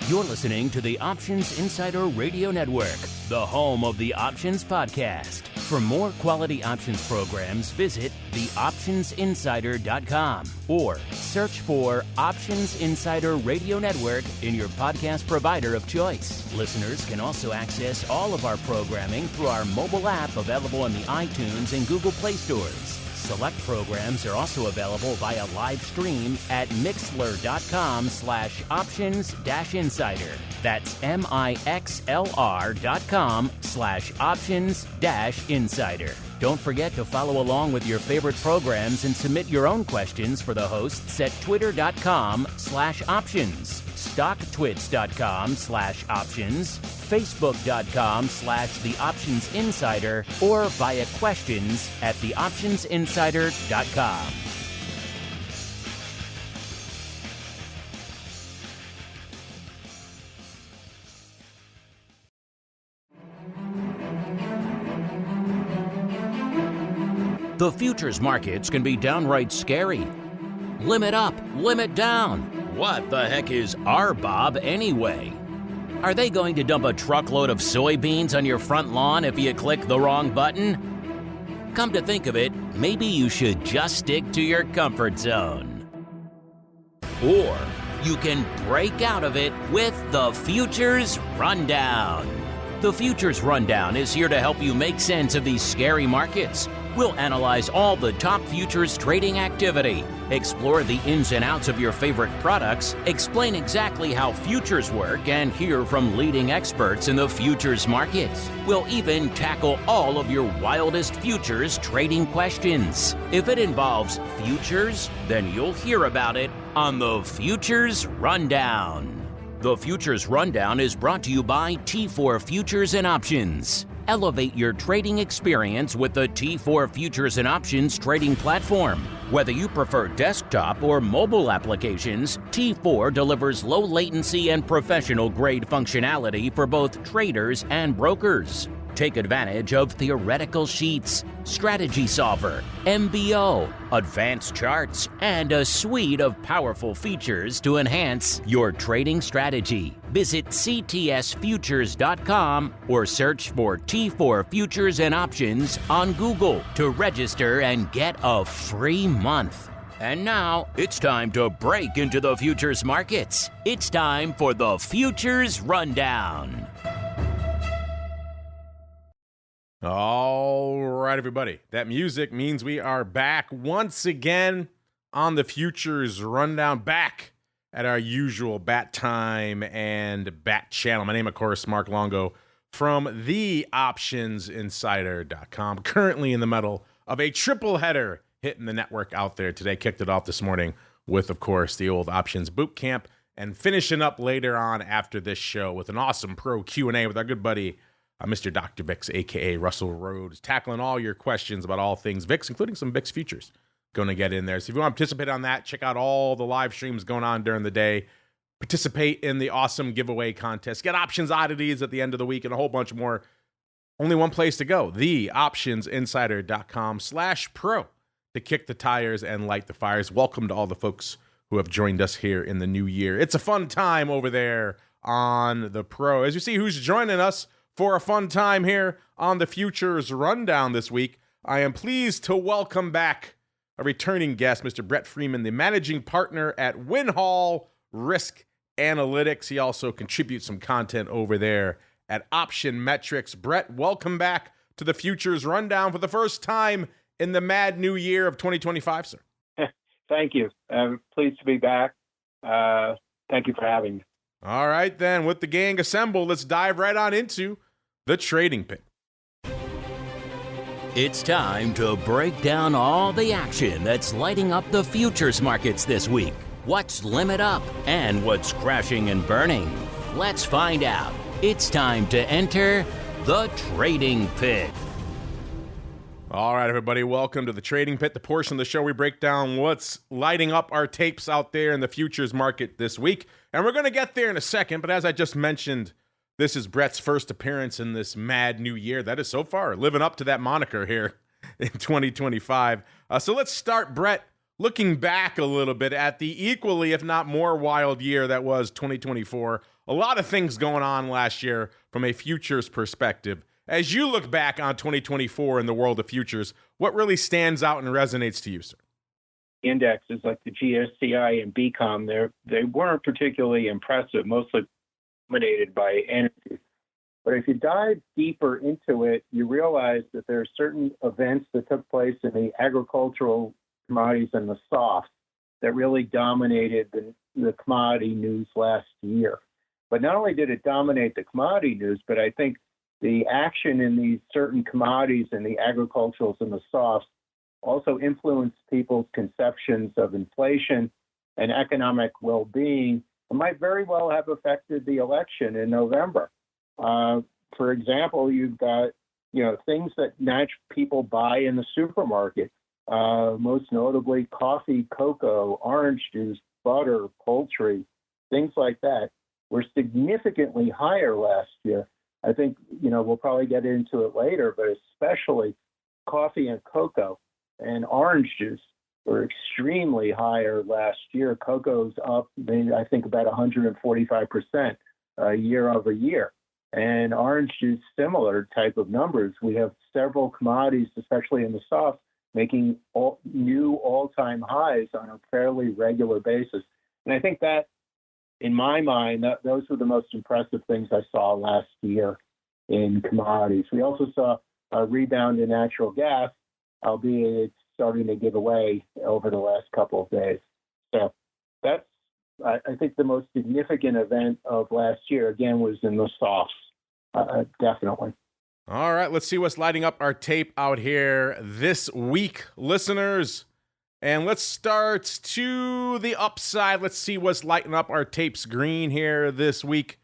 You're listening to the Options Insider Radio Network, the home of the Options Podcast. For more quality options programs, visit theoptionsinsider.com or search for Options Insider Radio Network in your podcast provider of choice. Listeners can also access all of our programming through our mobile app available in the iTunes and Google Play stores. Select programs are also available via live stream at mixlr.com/options-insider. That's mixlr.com/options-insider. Don't forget to follow along with your favorite programs and submit your own questions for the hosts at twitter.com/options, stocktwits.com/options, facebook.com/theoptionsinsider, or via questions at theoptionsinsider.com. The futures markets can be downright scary. Limit up, limit down. What the heck is RBOB anyway? Are they going to dump a truckload of soybeans on your front lawn if you click the wrong button? Come to think of it, maybe you should just stick to your comfort zone. Or you can break out of it with the Futures Rundown. The Futures Rundown is here to help you make sense of these scary markets. We'll analyze all the top futures trading activity, explore the ins and outs of your favorite products, explain exactly how futures work, and hear from leading experts in the futures markets. We'll even tackle all of your wildest futures trading questions. If it involves futures, then you'll hear about it on the Futures Rundown. The Futures Rundown is brought to you by T4 Futures and Options. Elevate your trading experience with the T4 Futures and Options trading platform. Whether you prefer desktop or mobile applications, T4 delivers low latency and professional grade functionality for both traders and brokers. Take advantage of theoretical sheets, strategy solver, MBO, advanced charts, and a suite of powerful features to enhance your trading strategy. Visit ctsfutures.com or search for T4 Futures and Options on Google to register and get a free month. And now, it's time to break into the futures markets. It's time for the Futures Rundown. All right, everybody. That music means we are back once again on the Futures Rundown, back at our usual bat time and bat channel. My name, of course, Mark Longo from theoptionsinsider.com. Currently in the middle of a triple header hitting the network out there today. Kicked it off this morning with, of course, the old Options Boot Camp, and finishing up later on after this show with an awesome pro Q&A with our good buddy, Mr. Dr. VIX, a.k.a. Russell Rhodes, tackling all your questions about all things VIX, including some VIX futures. Going to get in there. So if you want to participate on that, check out all the live streams going on during the day. Participate in the awesome giveaway contest. Get options oddities at the end of the week and a whole bunch more. Only one place to go, theoptionsinsider.com/pro to kick the tires and light the fires. Welcome to all the folks who have joined us here in the new year. It's a fun time over there on the Pro. As you see who's joining us for a fun time here on the Futures Rundown this week, I am pleased to welcome back a returning guest, Mr. Brett Friedman, the managing partner at Winhall Risk Analytics. He also contributes some content over there at OptionMetrics. Brett, welcome back to the Futures Rundown for the first time in the mad new year of 2025, sir. Thank you. I'm pleased to be back. Thank you for having me. All right, then, with the gang assembled, let's dive right on into the trading pit. It's time to break down all the action that's lighting up the futures markets this week. What's limit up and what's crashing and burning? Let's find out. It's time to enter the trading pit. All right, everybody, welcome to the Trading Pit, the portion of the show we break down what's lighting up our tapes out there in the futures market this week. And we're going to get there in a second, but as I just mentioned, this is Brett's first appearance in this mad new year. That is so far living up to that moniker here in 2025. So let's start, Brett, looking back a little bit at the equally, if not more wild year that was 2024, a lot of things going on last year from a futures perspective. As you look back on 2024 in the world of futures, what really stands out and resonates to you, sir? Indexes like the GSCI and BCOM, they weren't particularly impressive, mostly dominated by energy. But if you dive deeper into it, you realize that there are certain events that took place in the agricultural commodities and the softs that really dominated the commodity news last year. But not only did it dominate the commodity news, but I think the action in these certain commodities and the agriculturals and the softs also influenced people's conceptions of inflation and economic well-being and might very well have affected the election in November. For example, you've got things that people buy in the supermarket, most notably coffee, cocoa, orange juice, butter, poultry, things like that were significantly higher last year. I think we'll probably get into it later, but especially coffee and cocoa and orange juice were extremely higher last year. Cocoa's up, I think, about 145% year over year. And orange juice, similar type of numbers. We have several commodities, especially in the softs, making new all-time highs on a fairly regular basis. And I think that, in my mind, those were the most impressive things I saw last year in commodities. We also saw a rebound in natural gas, albeit it's starting to give away over the last couple of days. So that's, I think, the most significant event of last year, again, was in the softs, definitely. All right, let's see what's lighting up our tape out here this week, listeners. And let's start to the upside. Let's see what's lighting up our tapes green here this week.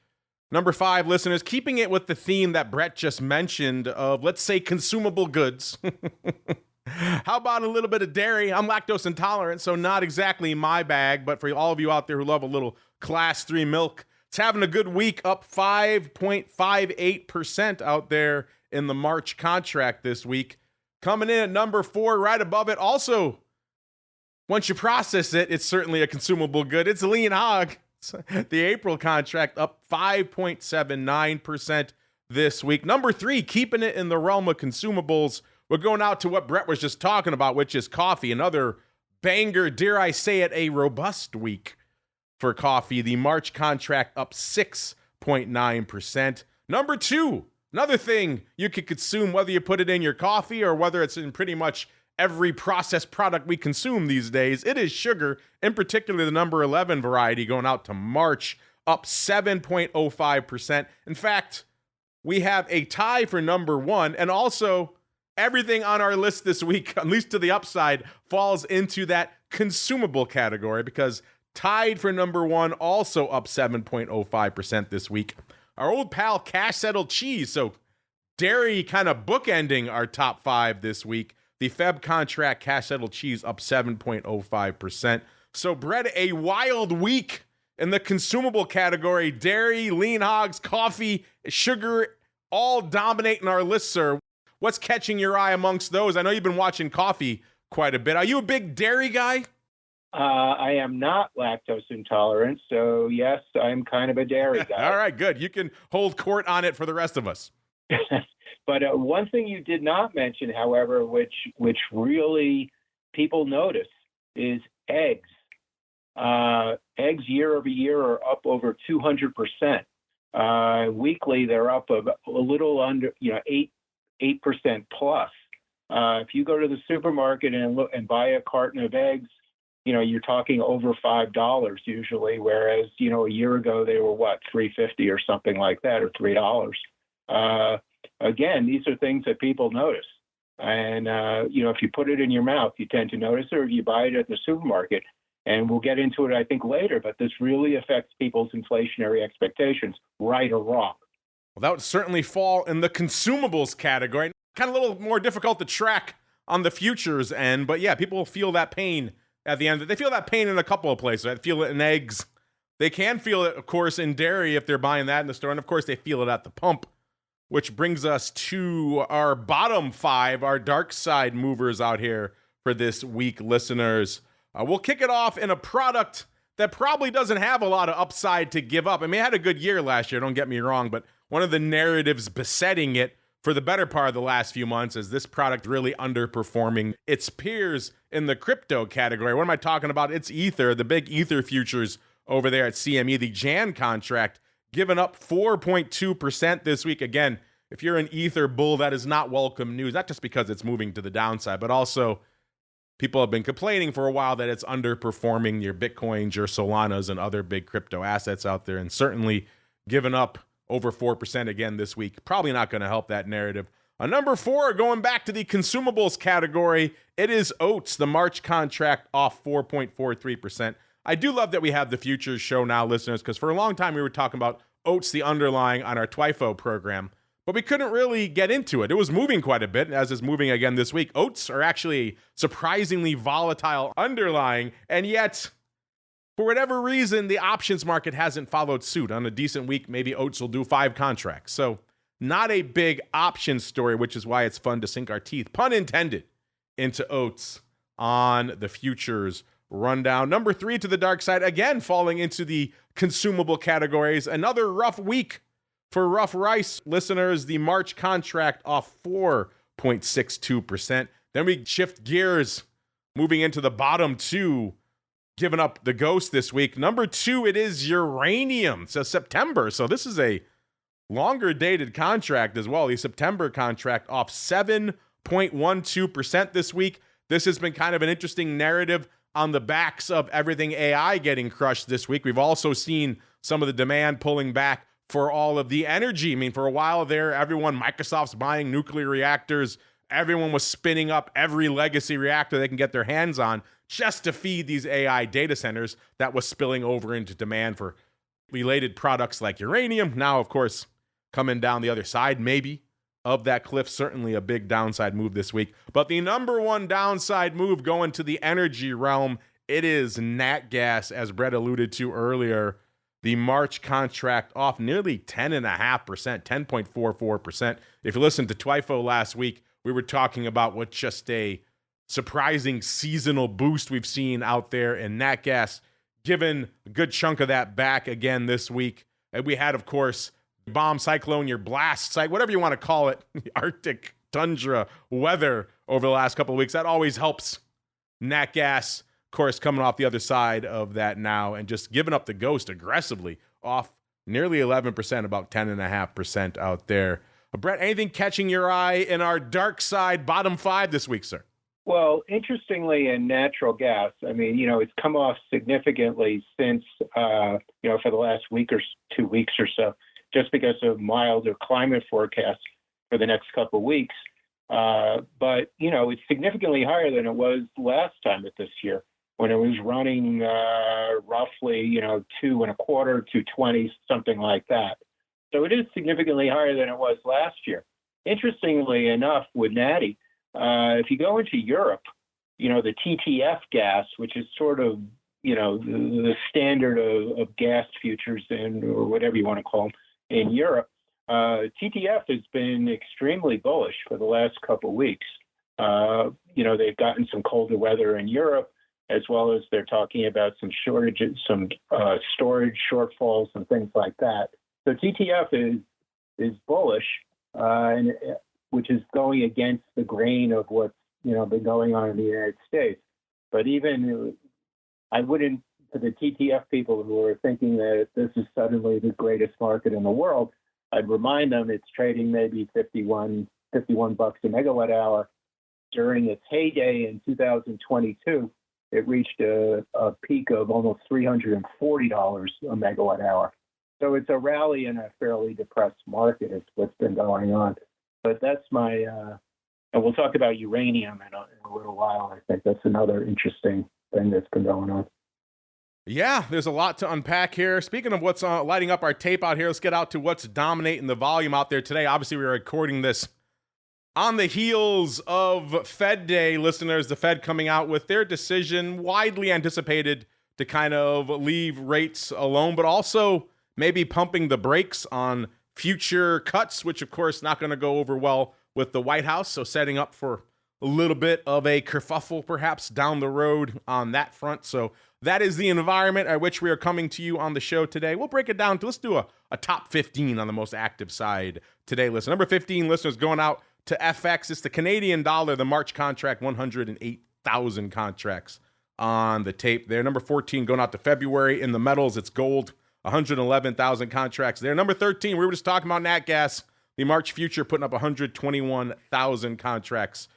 Number 5, listeners, keeping it with the theme that Brett just mentioned of, let's say, consumable goods. How about a little bit of dairy? I'm lactose intolerant, so not exactly my bag, but for all of you out there who love a little class 3 milk, it's having a good week, up 5.58% out there in the March contract this week. Coming in at number 4, right above it. Also, once you process it, it's certainly a consumable good. It's lean hog. The April contract up 5.79% this week. Number 3, keeping it in the realm of consumables. We're going out to what Brett was just talking about, which is coffee. Another banger, dare I say it, a robust week for coffee. The March contract up 6.9%. Number 2, another thing you could consume, whether you put it in your coffee or whether it's in pretty much every processed product we consume these days. It is sugar, in particular the number 11 variety, going out to March, up 7.05%. In fact, we have a tie for number 1, and also everything on our list this week, at least to the upside, falls into that consumable category because tied for number 1, also up 7.05% this week. Our old pal cash settled cheese, so dairy kind of bookending our top 5 this week. The Feb contract cash settled cheese up 7.05%. So Brett, a wild week in the consumable category. Dairy, lean hogs, coffee, sugar, all dominating our list, sir. What's catching your eye amongst those? I know you've been watching coffee quite a bit. Are you a big dairy guy? I am not lactose intolerant, so yes, I'm kind of a dairy guy. All right, good. You can hold court on it for the rest of us. But one thing you did not mention, however, which really people notice, is eggs. Eggs year over year are up over 200%. Weekly, they're up a little under 8% plus. If you go to the supermarket and buy a carton of eggs, you're talking over $5 usually, whereas a year ago they were $3.50 or something like that, or $3. Again, these are things that people notice. And, if you put it in your mouth, you tend to notice it, or if you buy it at the supermarket. And we'll get into it, I think, later, but this really affects people's inflationary expectations, right or wrong. Well, that would certainly fall in the consumables category. Kind of a little more difficult to track on the futures end, but yeah, people feel that pain at the end. They feel that pain in a couple of places. They feel it in eggs. They can feel it, of course, in dairy if they're buying that in the store. And, of course, they feel it at the pump. Which brings us to our bottom 5, our dark side movers out here for this week, listeners. We'll kick it off in a product that probably doesn't have a lot of upside to give up. I mean, it had a good year last year, don't get me wrong, but one of the narratives besetting it for the better part of the last few months is this product really underperforming its peers in the crypto category. What am I talking about? It's Ether, the big Ether futures over there at CME, the Jan contract, giving up 4.2% this week. Again, if you're an Ether bull, that is not welcome news, not just because it's moving to the downside, but also people have been complaining for a while that it's underperforming your Bitcoins, your Solanas, and other big crypto assets out there, and certainly giving up over 4% again this week. Probably not going to help that narrative. Number 4, going back to the consumables category, it is oats, the March contract off 4.43%. I do love that we have the futures show now, listeners, because for a long time we were talking about oats, the underlying, on our TWIFO program, but we couldn't really get into it. It was moving quite a bit, as it's moving again this week. Oats are actually a surprisingly volatile underlying, and yet, for whatever reason, the options market hasn't followed suit. On a decent week, maybe oats will do 5 contracts. So not a big option story, which is why it's fun to sink our teeth, pun intended, into oats on the futures rundown. Number 3 to the dark side, again falling into the consumable categories. Another rough week for rough rice, listeners. The March contract off 4.62%. Then we shift gears, moving into the bottom 2, giving up the ghost this week. Number 2, it is uranium. So September. So this is a longer dated contract as well. The September contract off 7.12% this week. This has been kind of an interesting narrative on the backs of everything AI getting crushed this week. We've also seen some of the demand pulling back for all of the energy. I mean, for a while there, Microsoft's buying nuclear reactors. Everyone was spinning up every legacy reactor they can get their hands on just to feed these AI data centers. That was spilling over into demand for related products like uranium. Now, of course, coming down the other side, maybe, of that cliff. Certainly a big downside move this week. But the number one downside move going to the energy realm, it is nat gas, as Brett alluded to earlier. The March contract off nearly 10.5%, 10.44%. If you listened to TWIFO last week, we were talking about what just a surprising seasonal boost we've seen out there in nat gas, given a good chunk of that back again this week. And we had, of course, bomb cyclone, your blast site, whatever you want to call it, the Arctic tundra weather over the last couple of weeks. That always helps nat gas, of course, coming off the other side of that now and just giving up the ghost aggressively, off nearly 11%, about 10.5% out there. Brett, anything catching your eye in our dark side bottom 5 this week, sir? Well, interestingly, in natural gas, I mean, it's come off significantly since, for the last week or 2 weeks or so, just because of milder climate forecasts for the next couple of weeks. But it's significantly higher than it was last time at this year, when it was running roughly, 2.25, 2.20, something like that. So it is significantly higher than it was last year. Interestingly enough, with Natty, if you go into Europe, the TTF gas, which is sort of, the standard of gas futures or whatever you want to call them in Europe, TTF has been extremely bullish for the last couple of weeks. They've gotten some colder weather in Europe, as well as they're talking about some shortages, some storage shortfalls and things like that. So TTF is bullish, which is going against the grain of what's been going on in the United States. But even I wouldn't, to the TTF people who are thinking that this is suddenly the greatest market in the world, I'd remind them it's trading maybe $51 a megawatt hour. During its heyday in 2022, it reached a peak of almost $340 a megawatt hour. So it's a rally in a fairly depressed market is what's been going on. But that's my, and we'll talk about uranium in a little while. I think that's another interesting thing that's been going on. Yeah, there's a lot to unpack here. Speaking of what's lighting up our tape out here, let's get out to what's dominating the volume out there today. Obviously, we're recording this on the heels of Fed Day, listeners. The Fed coming out with their decision, widely anticipated to kind of leave rates alone, but also maybe pumping the brakes on future cuts, which of course not going to go over well with the White House. So setting up for a little bit of a kerfuffle perhaps down the road on that front. So that is the environment at which we are coming to you on the show today. We'll break it down to, let's do a top 15 on the most active side today. Listen, number 15, listeners, going out to FX. It's the Canadian dollar, the March contract, 108,000 contracts on the tape there. Number 14, going out to February. In the metals, it's gold, 111,000 contracts there. Number 13, we were just talking about nat gas. The March future putting up 121,000 contracts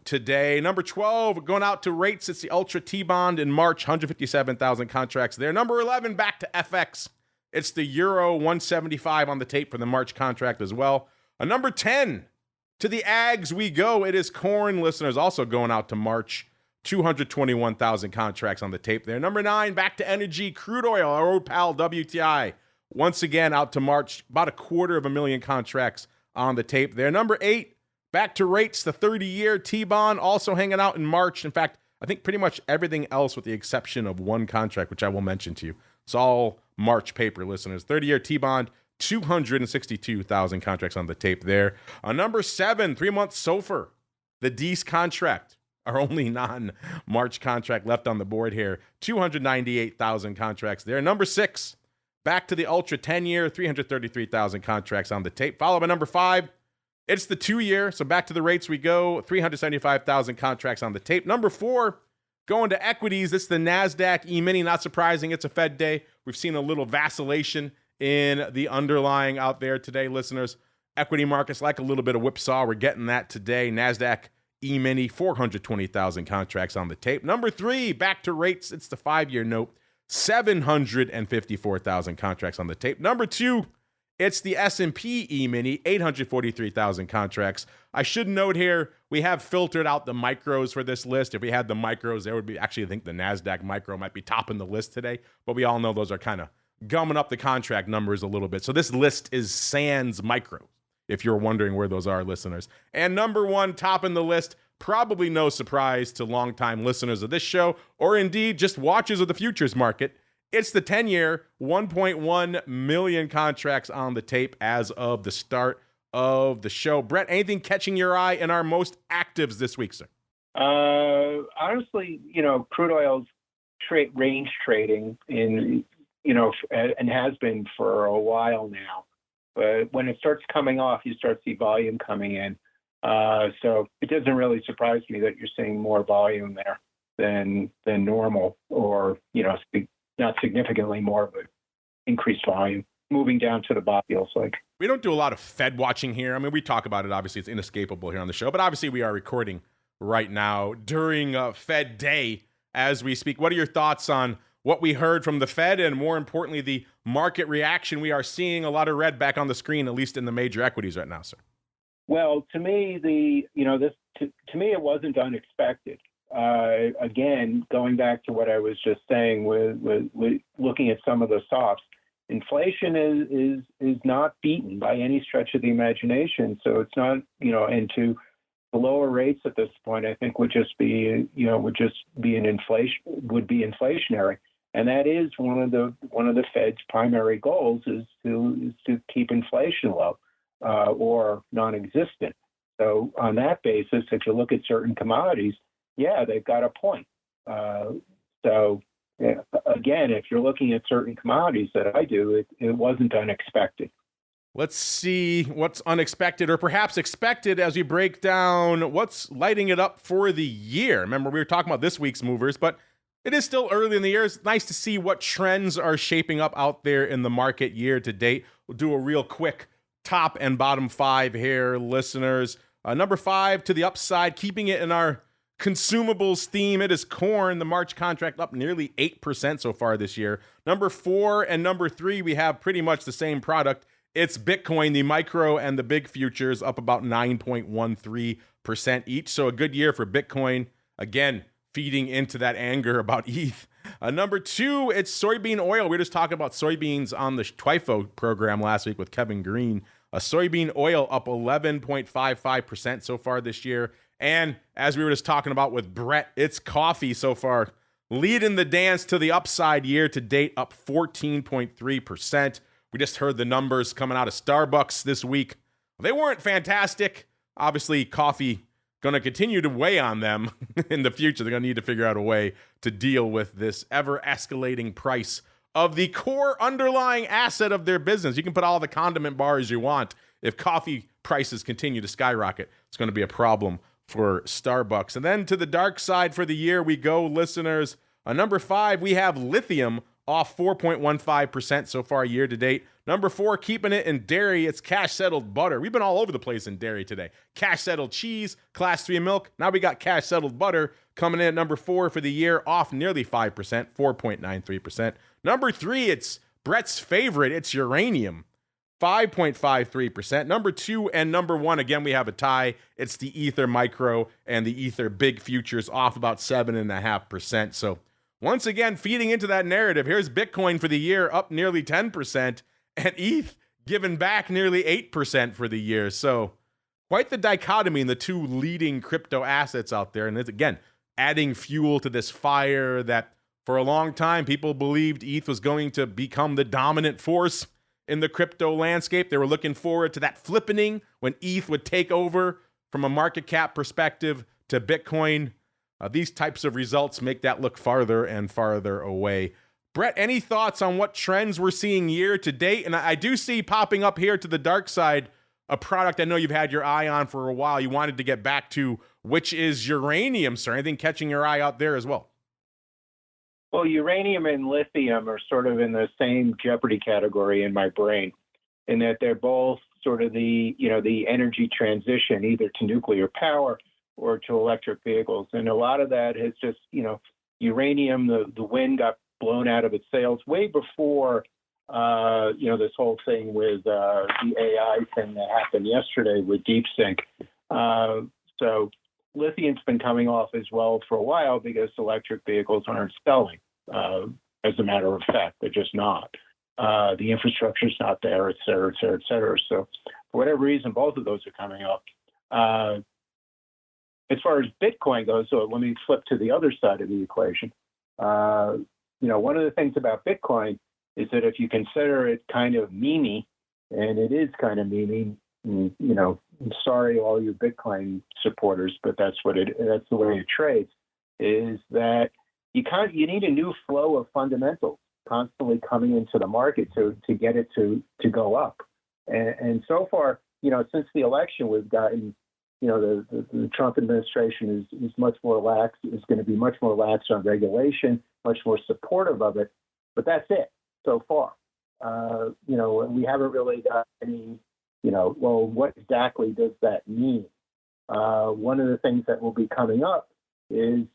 today. Number 12, going out to rates. It's the Ultra T-Bond in March, 157,000 contracts there. Number 11, back to FX. It's the Euro 175 on the tape for the March contract as well. Number 10, to the Ags we go. It is corn, listeners, also going out to March. 221,000 contracts on the tape there. Number 9, back to energy, crude oil, our old pal WTI. Once again, out to March, about 250,000 contracts on the tape there. Number 8, back to rates, the 30-year T-bond, also hanging out in March. In fact, I think pretty much everything else with the exception of one contract, which I will mention to you. It's all March paper, listeners. 30-year T-bond, 262,000 contracts on the tape there. Number 7, 3-month SOFR, the Dees contract. Our only non-March contract left on the board here. 298,000 contracts there. Number 6, back to the Ultra 10-year, 333,000 contracts on the tape. Followed by number 5, it's the 2-year, so back to the rates we go. 375,000 contracts on the tape. Number 4, going to equities, it's the NASDAQ E-mini. Not surprising, it's a Fed day. We've seen a little vacillation in the underlying out there today, listeners. Equity markets like a little bit of whipsaw. We're getting that today. NASDAQ E-mini, 420,000 contracts on the tape. Number 3, back to rates. It's the 5-year note, 754,000 contracts on the tape. Number 2, it's the S&P E-mini, 843,000 contracts. I should note here, we have filtered out the micros for this list. If we had the micros, there would be, actually, I think the NASDAQ micro might be topping the list today, but we all know those are kind of gumming up the contract numbers a little bit. So this list is sans micros, if you're wondering where those are, listeners. And number 1, topping the list, probably no surprise to longtime listeners of this show, or indeed just watchers of the futures market. It's the 10-year, 1.1 million contracts on the tape as of the start of the show. Brett, anything catching your eye in our most actives this week, sir? Honestly, crude oil's range trading and has been for a while now. But when it starts coming off, you start to see volume coming in. So it doesn't really surprise me that you're seeing more volume there than normal, or not significantly more, but increased volume moving down to the bottom, feels like. We don't do a lot of Fed watching here. I mean, we talk about it. Obviously, it's inescapable here on the show. But obviously, we are recording right now during Fed day as we speak. What are your thoughts on what we heard from the Fed, and more importantly, the market reaction? We are seeing a lot of red back on the screen, at least in the major equities right now, sir. Well, to me, to me, it wasn't unexpected. Again, going back to what I was just saying with looking at some of the softs, inflation is not beaten by any stretch of the imagination. So it's not, and to the lower rates at this point, I think would be inflationary. And that is one of the Fed's primary goals is to keep inflation low or non-existent. So on that basis, if you look at certain commodities, yeah, they've got a point. Again, if you're looking at certain commodities that I do, it wasn't unexpected. Let's see what's unexpected or perhaps expected as we break down what's lighting it up for the year. Remember, we were talking about this week's movers, but it is still early in the year. It's nice to see what trends are shaping up out there in the market year to date. We'll do a real quick top and bottom 5 here, listeners. Number 5 to the upside, keeping it in our consumables theme, it is corn. The March contract up nearly 8% so far this year. Number 4 and number 3, we have pretty much the same product. It's Bitcoin, the micro and the big futures up about 9.13% each. So a good year for Bitcoin. Again, feeding into that anger about ETH. Number 2, it's soybean oil. We were just talking about soybeans on the TWIFO program last week with Kevin Green. Soybean oil up 11.55% so far this year. And as we were just talking about with Brett, it's coffee so far, leading the dance to the upside year to date, up 14.3%. We just heard the numbers coming out of Starbucks this week. They weren't fantastic. Obviously, coffee going to continue to weigh on them in the future. They're going to need to figure out a way to deal with this ever escalating price of the core underlying asset of their business. You can put all the condiment bars you want. If coffee prices continue to skyrocket, it's going to be a problem for Starbucks. And then to the dark side for the year we go, listeners. Number 5, we have lithium off 4.15% so far year to date. Number 4, keeping it in dairy, it's cash-settled butter. We've been all over the place in dairy today. Cash-settled cheese, class 3 milk. Now we got cash-settled butter coming in at number 4 for the year, off nearly 5%, 4.93%. Number 3, it's Brett's favorite, it's uranium, 5.53%. Number 2 and number 1, again, we have a tie. It's the Ether Micro and the Ether Big Futures, off about 7.5%. So once again, feeding into that narrative, here's Bitcoin for the year, up nearly 10%, and ETH giving back nearly 8% for the year. So quite the dichotomy in the two leading crypto assets out there. And it's, again, adding fuel to this fire that for a long time people believed ETH was going to become the dominant force in the crypto landscape. They were looking forward to that flippening when ETH would take over from a market cap perspective to Bitcoin. These types of results make that look farther and farther away. Brett, any thoughts on what trends we're seeing year to date? And I do see popping up here to the dark side a product I know you've had your eye on for a while. You wanted to get back to, which is uranium, sir. Anything catching your eye out there as well? Well, uranium and lithium are sort of in the same jeopardy category in my brain, in that they're both sort of the energy transition, either to nuclear power or to electric vehicles. And a lot of that has just, uranium, the wind got blown out of its sails way before, this whole thing with the AI thing that happened yesterday with DeepSeek. So lithium's been coming off as well for a while because electric vehicles aren't selling. As a matter of fact, they're just not. The infrastructure's not there, et cetera, et cetera, et cetera. So for whatever reason, both of those are coming up. As far as Bitcoin goes, so let me flip to the other side of the equation. One of the things about Bitcoin is that if you consider it kind of memey, and it is kind of memey, sorry all you Bitcoin supporters, but that's the way it trades, is that you need a new flow of fundamentals constantly coming into the market to get it to go up. And so far, since the election, we've gotten, the Trump administration is much more lax, is going to be much more lax on regulation, much more supportive of it. But that's it so far. We haven't really got any, well, what exactly does that mean? One of the things that will be coming up is,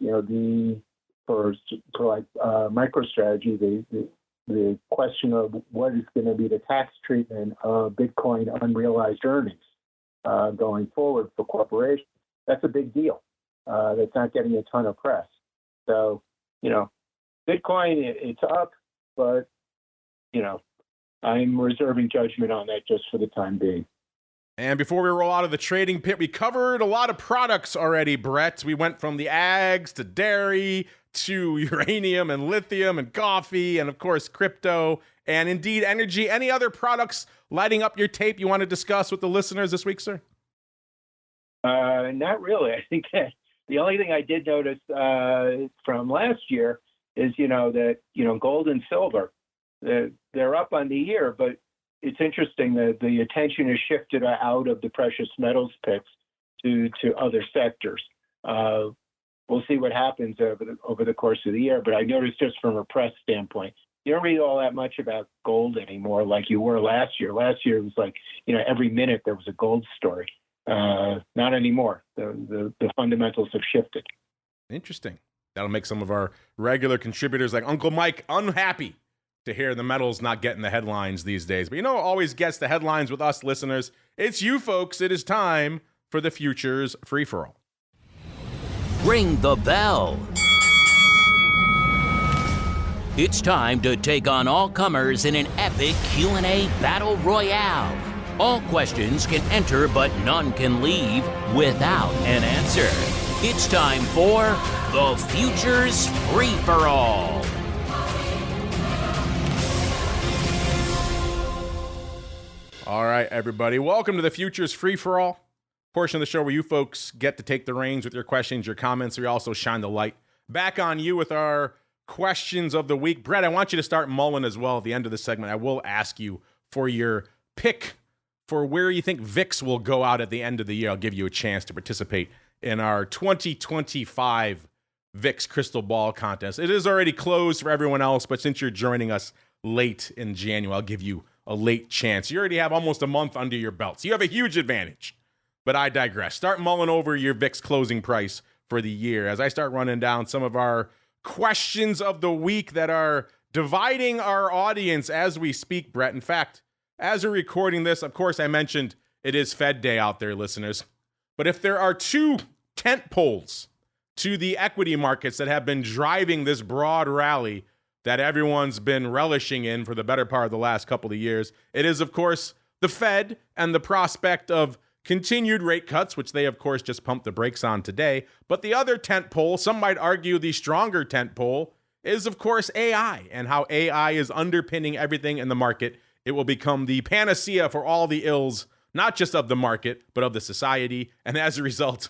for MicroStrategy, the question of what is going to be the tax treatment of Bitcoin unrealized earnings going forward for corporations. That's a big deal. That's not getting a ton of press. So, Bitcoin, it's up, but, I'm reserving judgment on that just for the time being. And before we roll out of the trading pit, we covered a lot of products already, Brett. We went from the ags to dairy to uranium and lithium and coffee and, of course, crypto and indeed energy. Any other products lighting up your tape you want to discuss with the listeners this week, sir? Not really. I think that the only thing I did notice from last year is, that, gold and silver, they're up on the year, but it's interesting that the attention has shifted out of the precious metals picks to other sectors. We'll see what happens over the course of the year, but I noticed just from a press standpoint, you don't read all that much about gold anymore like you were last year. Last year it was like, every minute there was a gold story. Not anymore. The fundamentals have shifted. Interesting. That'll make some of our regular contributors like Uncle Mike unhappy to hear the metals not getting the headlines these days. But always gets the headlines with us listeners. It's you folks. It is time for the Futures Free-For-All. Ring the bell. It's time to take on all comers in an epic Q&A battle royale. All questions can enter, but none can leave without an answer. It's time for the Futures Free-For-All. All right, everybody. Welcome to the Futures Free-For-All. portion of the show where you folks get to take the reins with your questions, your comments. We also shine the light back on you with our questions of the week. Brett, I want you to start mulling as well at the end of the segment. I will ask you for your pick for where you think VIX will go out at the end of the year. I'll give you a chance to participate in our 2025 VIX Crystal Ball contest. It is already closed for everyone else, but since you're joining us late in January, I'll give you a late chance. You already have almost a month under your belt, so you have a huge advantage. But I digress. Start mulling over your VIX closing price for the year as I start running down some of our questions of the week that are dividing our audience as we speak, Brett. In fact, as we're recording this, of course, I mentioned it is Fed Day out there, listeners. But if there are two tent poles to the equity markets that have been driving this broad rally that everyone's been relishing in for the better part of the last couple of years, it is, of course, the Fed and the prospect of continued rate cuts, which they, of course, just pumped the brakes on today. But the other tent pole, some might argue the stronger tent pole, is, of course, AI and how AI is underpinning everything in the market. It will become the panacea for all the ills, not just of the market, but of the society. And as a result,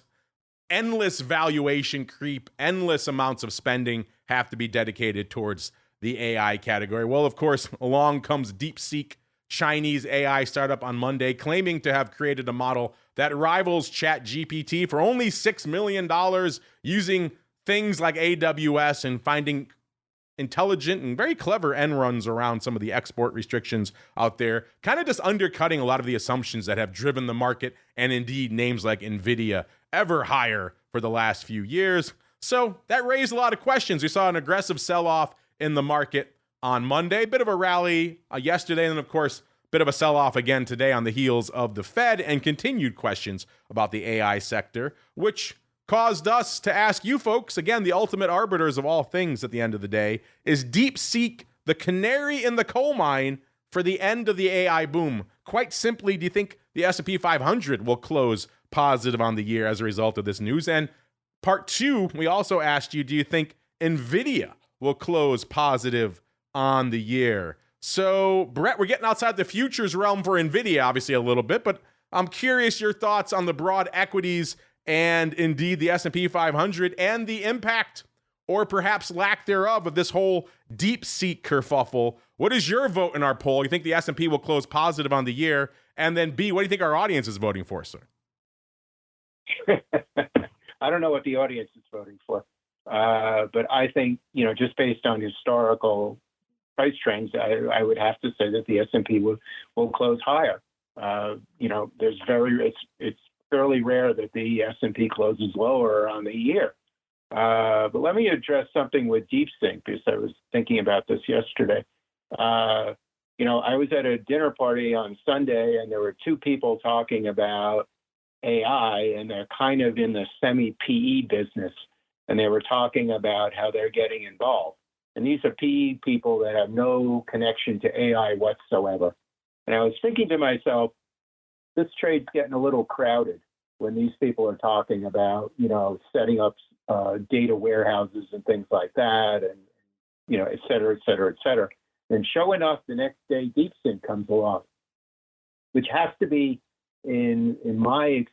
endless valuation creep, endless amounts of spending have to be dedicated towards the AI category. Well, of course, along comes DeepSeek, Chinese AI startup on Monday, claiming to have created a model that rivals ChatGPT for only $6 million using things like AWS and finding intelligent and very clever end runs around some of the export restrictions out there, kind of just undercutting a lot of the assumptions that have driven the market and indeed names like NVIDIA ever higher for the last few years. So that raised a lot of questions. We saw an aggressive sell-off in the market on Monday, bit of a rally yesterday, and then, of course, bit of a sell-off again today on the heels of the Fed and continued questions about the AI sector, which caused us to ask you folks, again, the ultimate arbiters of all things at the end of the day, is DeepSeek the canary in the coal mine for the end of the AI boom? Quite simply, do you think the S&P 500 will close positive on the year as a result of this news? And part two, we also asked you, do you think NVIDIA will close positive on the year? So, Brett, we're getting outside the futures realm for NVIDIA, obviously, a little bit, but I'm curious your thoughts on the broad equities and indeed the S&P 500 and the impact or perhaps lack thereof of this whole DeepSeek kerfuffle. What is your vote in our poll? You think the S&P will close positive on the year? And then B, what do you think our audience is voting for, sir? I don't know what the audience is voting for. But I think, just based on historical price trends, I would have to say that the S&P will close higher. It's fairly rare that the S&P closes lower on the year. But let me address something with DeepSeek, because I was thinking about this yesterday. I was at a dinner party on Sunday, and there were two people talking about AI, and they're kind of in the semi-PE business. And they were talking about how they're getting involved. And these are PE people that have no connection to AI whatsoever. And I was thinking to myself, this trade's getting a little crowded when these people are talking about, setting up data warehouses and things like that, and, et cetera, et cetera, et cetera. And sure enough, the next day, DeepSeek comes along, which has to be, in my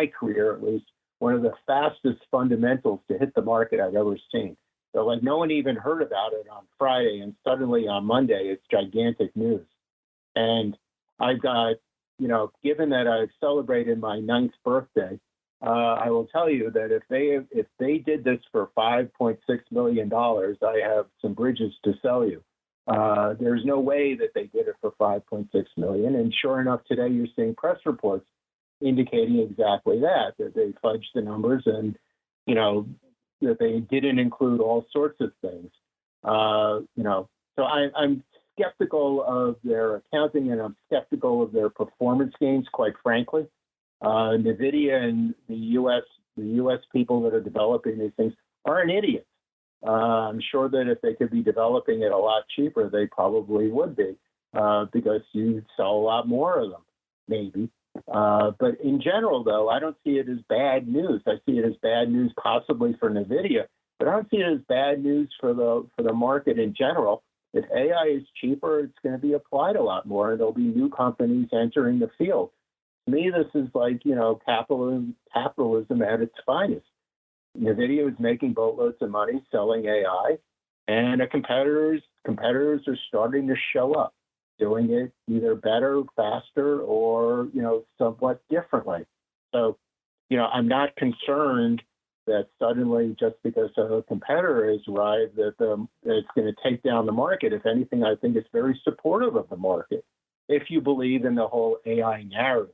career at least, one of the fastest fundamentals to hit the market I've ever seen. So no one even heard about it on Friday, and suddenly on Monday, it's gigantic news. And I've got, given that I've celebrated my 9th birthday, I will tell you that if they did this for $5.6 million, I have some bridges to sell you. There's no way that they did it for $5.6 million. And sure enough, today you're seeing press reports indicating exactly that they fudged the numbers and, that they didn't include all sorts of things. So I'm skeptical of their accounting, and I'm skeptical of their performance gains, quite frankly. NVIDIA and the U.S. people that are developing these things aren't idiots. I'm sure that if they could be developing it a lot cheaper, they probably would be, because you sell a lot more of them, maybe. But in general, though, I don't see it as bad news. I see it as bad news possibly for NVIDIA, but I don't see it as bad news for the market in general. If AI is cheaper, it's going to be applied a lot more, and there'll be new companies entering the field. To me, this is like, capitalism at its finest. NVIDIA is making boatloads of money selling AI, and competitors are starting to show up, doing it either better, faster, or, somewhat differently. So, I'm not concerned that suddenly, just because a competitor has arrived, that it's going to take down the market. If anything, I think it's very supportive of the market, if you believe in the whole AI narrative.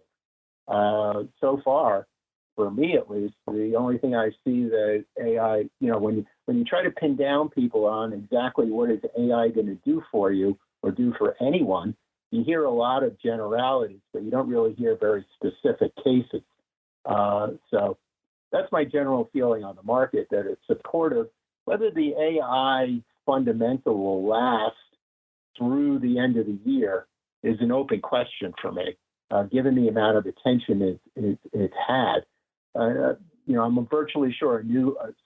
So far, for me at least, the only thing I see that AI, when you try to pin down people on exactly what is AI going to do for you or do for anyone, you hear a lot of generalities, but you don't really hear very specific cases. So that's my general feeling on the market, that it's supportive. Whether the AI fundamental will last through the end of the year is an open question for me, given the amount of attention it's had. I'm virtually sure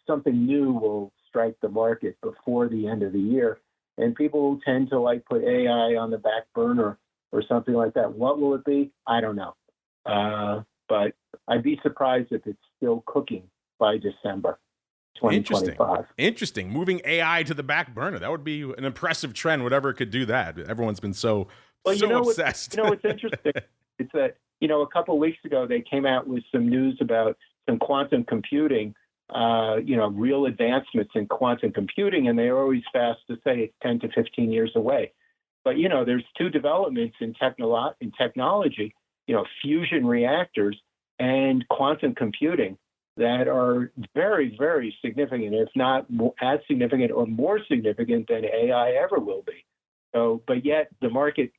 something new will strike the market before the end of the year, and people tend to put AI on the back burner or something like that. What will it be? I don't know. But I'd be surprised if it's still cooking by December 2025. Interesting. Moving AI to the back burner. That would be an impressive trend, whatever could do that. Everyone's been so obsessed. What's interesting? It's that, a couple of weeks ago, they came out with some news about some quantum computing, real advancements in quantum computing, and they're always fast to say it's 10 to 15 years away. But, there's two developments in technology, fusion reactors and quantum computing, that are very, very significant, if not as significant or more significant than AI ever will be. So, but yet the market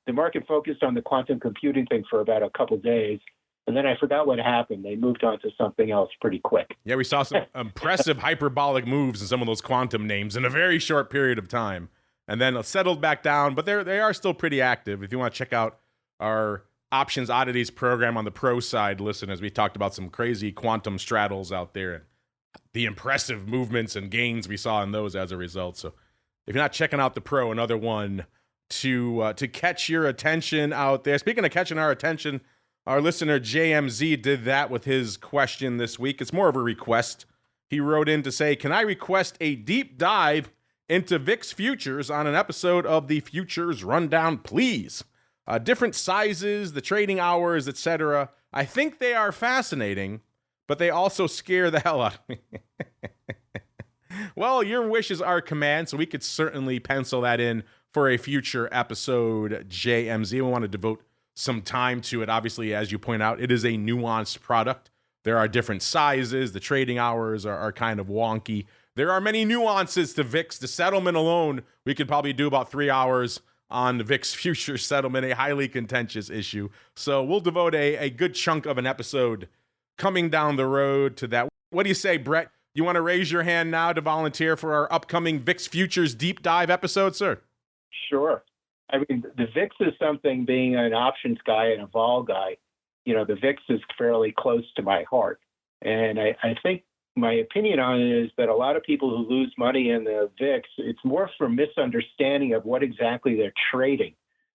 focused on the quantum computing thing for about a couple of days, and then I forgot what happened. They moved on to something else pretty quick. Yeah, we saw some impressive hyperbolic moves in some of those quantum names in a very short period of time, and then settled back down. But they are still pretty active. If you want to check out our Options Oddities program on the pro side, listeners, we talked about some crazy quantum straddles out there and the impressive movements and gains we saw in those as a result. So if you're not checking out the pro, another one to catch your attention out there. Speaking of catching our attention, our listener JMZ did that with his question this week. It's more of a request. He wrote in to say, can I request a deep dive into VIX futures on an episode of the Futures Rundown, please? Different sizes, the trading hours, etc. I think they are fascinating, but they also scare the hell out of me. Well, your wish is our command, so we could certainly pencil that in for a future episode, JMZ. We want to devote some time to it. Obviously, as you point out, it is a nuanced product. There are different sizes. The trading hours are kind of wonky. There are many nuances to VIX. The settlement alone, we could probably do about 3 hours on the VIX future settlement, a highly contentious issue. So we'll devote a good chunk of an episode coming down the road to that. What do you say, Brett? You want to raise your hand now to volunteer for our upcoming VIX futures deep dive episode, sir? Sure. I mean, the VIX is something, being an options guy and a vol guy, the VIX is fairly close to my heart. And I think my opinion on it is that a lot of people who lose money in the VIX, it's more from misunderstanding of what exactly they're trading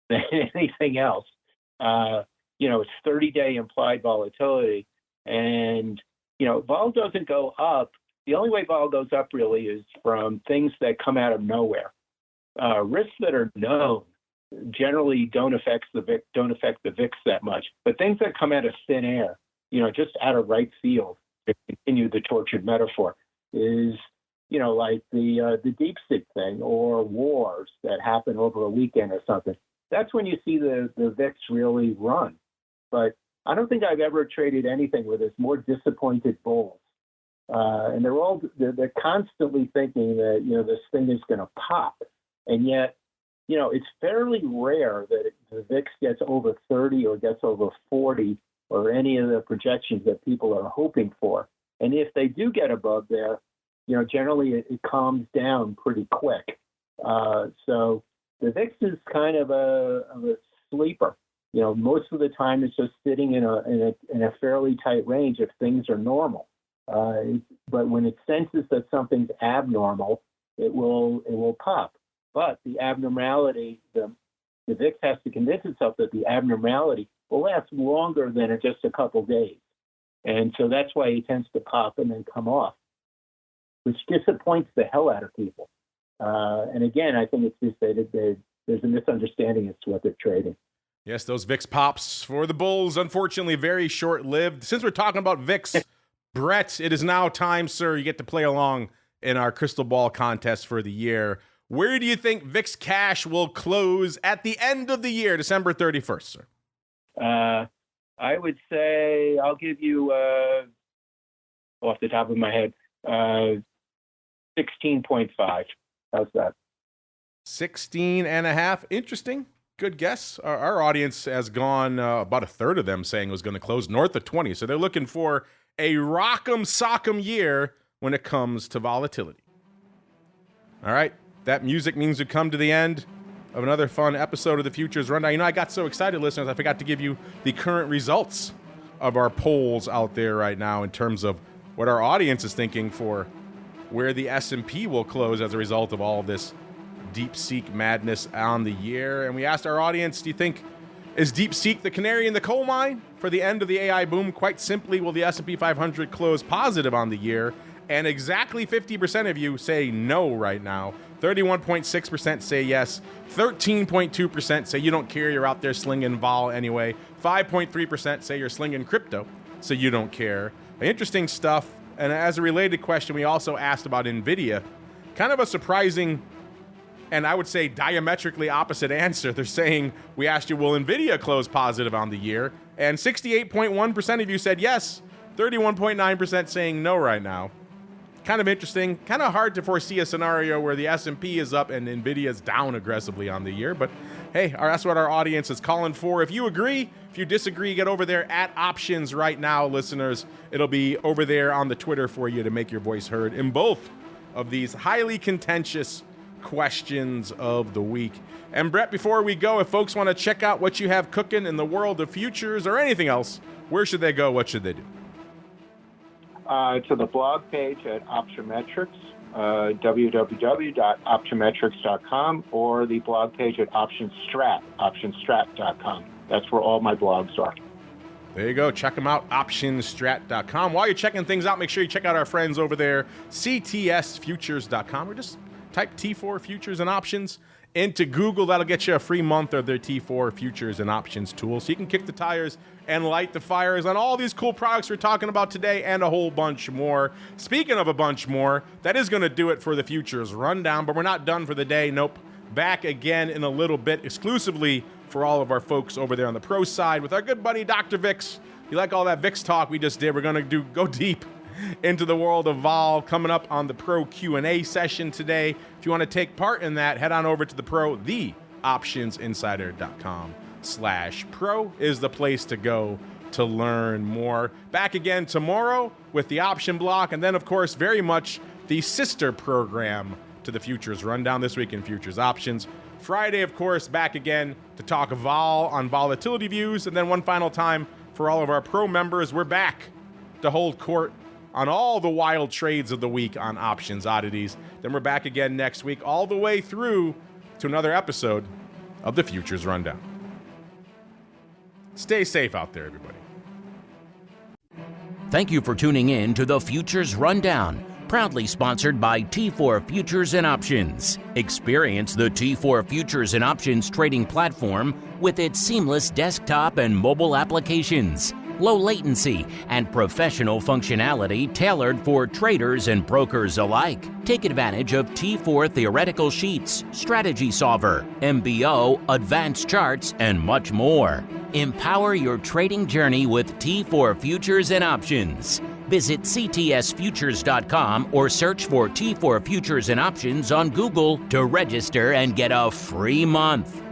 than anything else. It's 30-day implied volatility. And, vol doesn't go up. The only way vol goes up really is from things that come out of nowhere. Risks that are known generally don't affect the VIX that much. But things that come out of thin air, just out of right field, to continue the tortured metaphor, is, like the DeepSeek thing or wars that happen over a weekend or something. That's when you see the VIX really run. But I don't think I've ever traded anything where there's more disappointed bulls. And they're constantly thinking that, this thing is going to pop. And yet, it's fairly rare that the VIX gets over 30 or gets over 40 or any of the projections that people are hoping for. And if they do get above there, generally it calms down pretty quick. So the VIX is kind of a sleeper. Most of the time it's just sitting in a fairly tight range if things are normal. But when it senses that something's abnormal, it will pop. But the abnormality, the VIX has to convince itself that the abnormality will last longer than just a couple days. And so that's why he tends to pop and then come off, which disappoints the hell out of people. And again, I think it's just that there's a misunderstanding as to what they're trading. Yes, those VIX pops for the bulls, unfortunately, very short-lived. Since we're talking about VIX, Brett, it is now time, sir. You get to play along in our crystal ball contest for the year. Where do you think VIX cash will close at the end of the year, December 31st, sir? I would say I'll give you, off the top of my head, 16.5. How's that? 16.5. Interesting. Good guess. Our audience has gone about a third of them saying it was going to close north of 20. So they're looking for a rock'em sock'em year when it comes to volatility. All right. That music means we've come to the end of another fun episode of the Futures Rundown. You know, I got so excited, listeners, I forgot to give you the current results of our polls out there right now in terms of what our audience is thinking for where the S&P will close as a result of all of this DeepSeek madness on the year. And we asked our audience, do you think, is DeepSeek the canary in the coal mine for the end of the AI boom? Quite simply, will the S&P 500 close positive on the year? And exactly 50% of you say no right now. 31.6% say yes. 13.2% say you don't care, you're out there slinging vol anyway. 5.3% say you're slinging crypto, so you don't care. Interesting stuff. And as a related question, we also asked about NVIDIA. Kind of a surprising, and I would say diametrically opposite answer. They're saying, we asked you, will NVIDIA close positive on the year? And 68.1% of you said yes. 31.9% saying no right now. Kind of interesting. Kind of hard to foresee a scenario where the S&P is up and NVIDIA is down aggressively on the year. But hey, that's what our audience is calling for. If you agree, if you disagree, get over there at Options right now, listeners. It'll be over there on the Twitter for you to make your voice heard in both of these highly contentious questions of the week. And Brett, before we go, if folks want to check out what you have cooking in the world of futures or anything else, where should they go? What should they do? To the blog page at OptionMetrics, www.optionmetrics.com, or the blog page at optionstrat.com. That's where all my blogs are. There you go. Check them out, optionstrat.com. While you're checking things out, make sure you check out our friends over there, ctsfutures.com, or just type T4 Futures and Options into Google. That'll get you a free month of their T4 Futures and Options tool, so you can kick the tires and light the fires on all these cool products we're talking about today and a whole bunch more. Speaking of a bunch more, that is going to do it for the Futures Rundown, but we're not done for the day. Nope. Back again in a little bit, exclusively for all of our folks over there on the pro side with our good buddy Dr. Vix. You like all that Vix talk we just did? We're going to go deep into the world of vol coming up on the pro Q&A session today. If you want to take part in that, head on over to the pro, theoptionsinsider.com/pro is the place to go to learn more. Back again tomorrow with the option block, and then of course very much the sister program to the Futures Rundown this week in Futures Options. Friday, of course, back again to talk vol on volatility views, and then one final time for all of our pro members, we're back to hold court on all the wild trades of the week on Options Oddities. Then we're back again next week, all the way through to another episode of the Futures Rundown. Stay safe out there, everybody. Thank you for tuning in to the Futures Rundown, proudly sponsored by T4 Futures and Options. Experience the T4 Futures and Options trading platform with its seamless desktop and mobile applications, low latency, and professional functionality tailored for traders and brokers alike. Take advantage of T4 theoretical sheets, strategy solver, MBO, advanced charts, and much more. Empower your trading journey with T4 Futures and Options. Visit ctsfutures.com or search for T4 Futures and Options on Google to register and get a free month.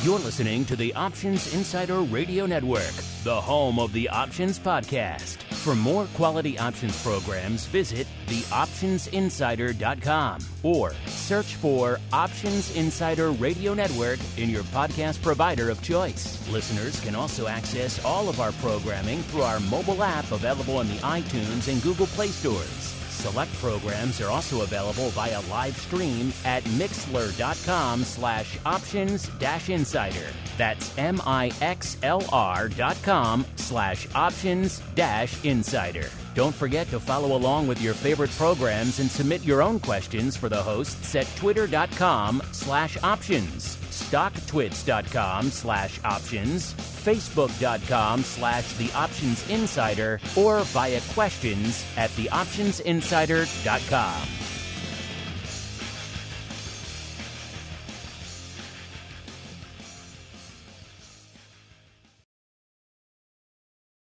You're listening to the Options Insider Radio Network, the home of the Options Podcast. For more quality options programs, visit theoptionsinsider.com or search for Options Insider Radio Network in your podcast provider of choice. Listeners can also access all of our programming through our mobile app available in the iTunes and Google Play stores. select programs are also available via live stream at mixlr.com/options-insider. That's mixlr.com/options-insider. Don't forget to follow along with your favorite programs and submit your own questions for the hosts at twitter.com/options, stocktwits.com/options, facebook.com/theoptionsinsider, or via questions@theoptionsinsider.com.